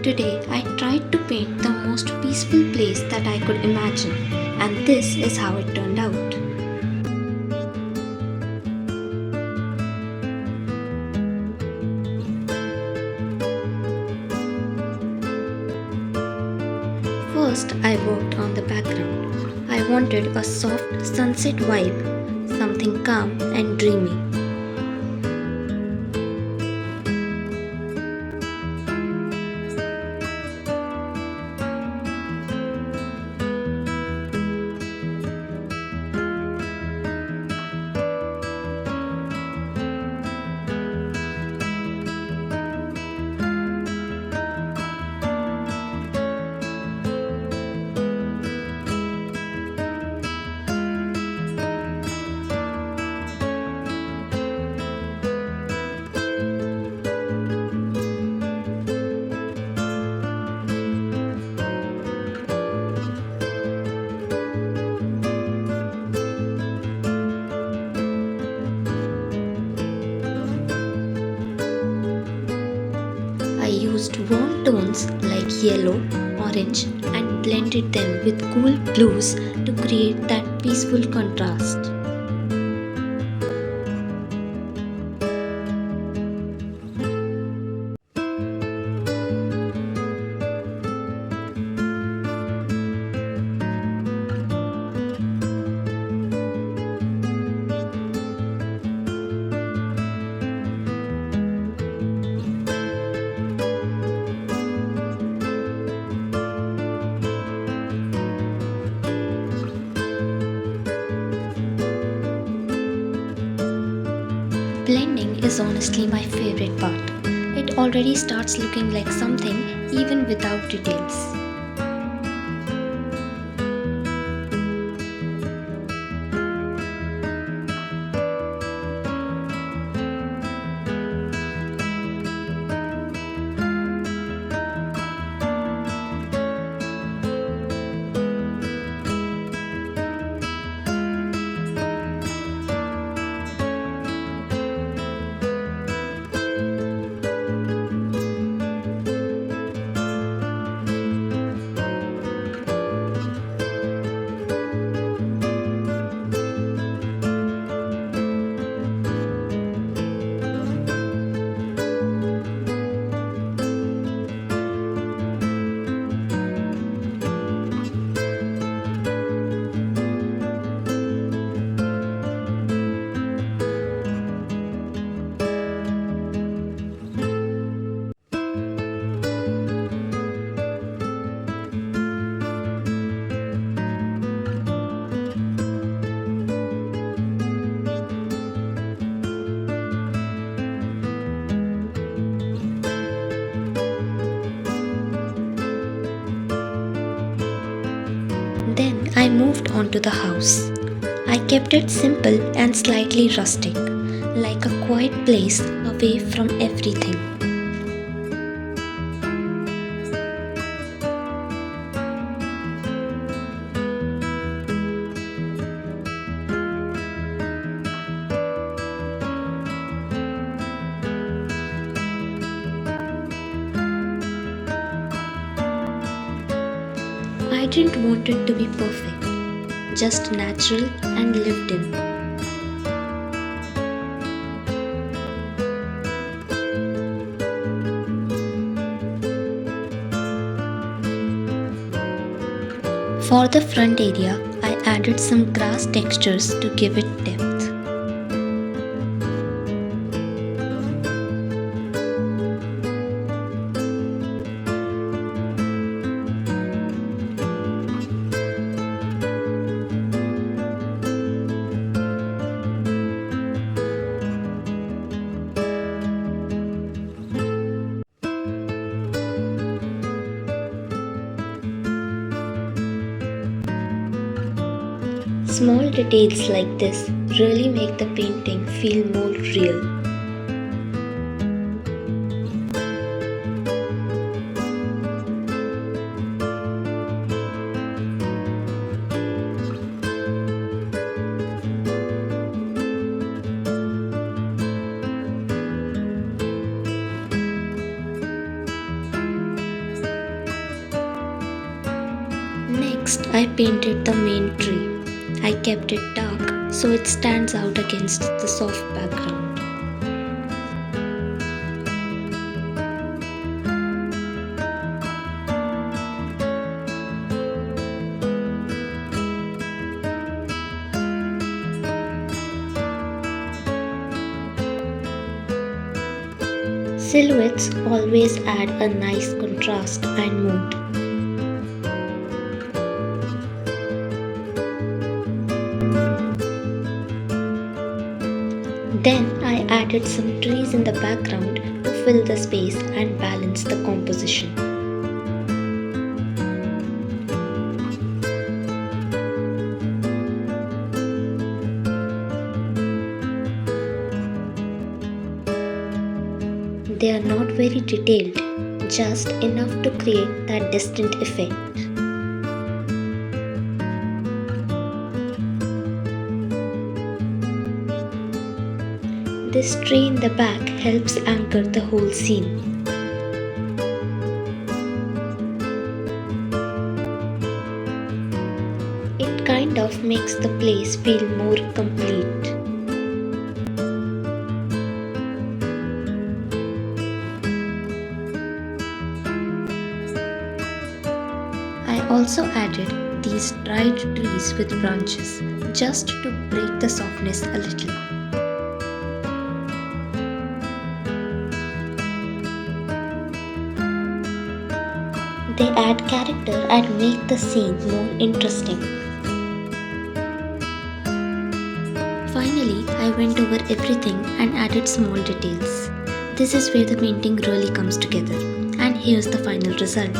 Today, I tried to paint the most peaceful place that I could imagine, and this is how it turned out. First, I worked on the background. I wanted a soft sunset vibe, something calm and dreamy. I used warm tones like yellow, orange, and blended them with cool blues to create that peaceful contrast. Blending is honestly my favorite part. It already starts looking like something even without details. Then I moved on to the house. I kept it simple and slightly rustic, like a quiet place away from everything. I didn't want it to be perfect, just natural and lived in. For the front area, I added some grass textures to give it depth. Small details like this really make the painting feel more real. Next, I painted the main tree. I kept it dark so it stands out against the soft background. Silhouettes always add a nice contrast and mood. Then I added some trees in the background to fill the space and balance the composition. They are not very detailed, just enough to create that distant effect. This tree in the back helps anchor the whole scene. It kind of makes the place feel more complete. I also added these dried trees with branches just to break the softness a little. They add character and make the scene more interesting. Finally, I went over everything and added small details. This is where the painting really comes together. And here's the final result.